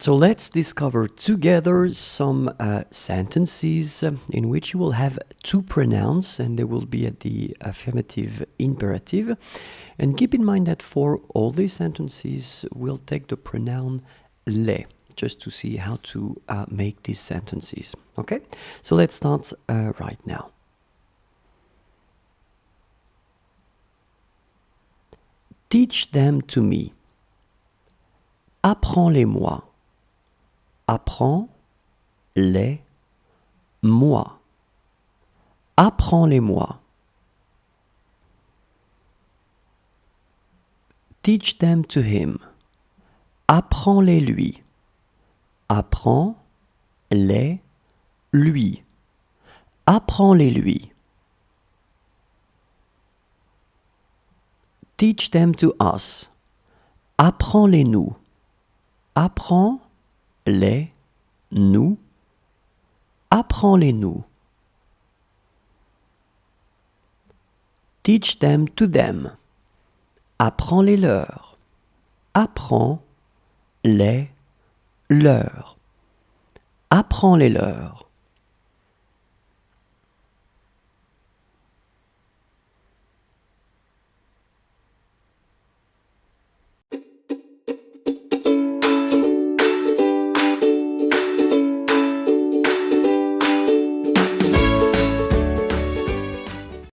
So let's discover together some sentences in which you will have two pronouns and they will be at the affirmative imperative. And keep in mind that for all these sentences, we'll take the pronoun les, just to see how to make these sentences. Okay? So let's start right now. Teach them to me. Apprends-les-moi. Apprends-les-moi. Apprends-les-moi. Teach them to him. Apprends-les-lui. Apprends-les-lui. Apprends-les-lui. Teach them to us. Apprends-les-nous. Apprends-les-nous. Apprends-les-nous. Teach them to them. Apprends-les-leur. Apprends-les-leur. Apprends-les-leur.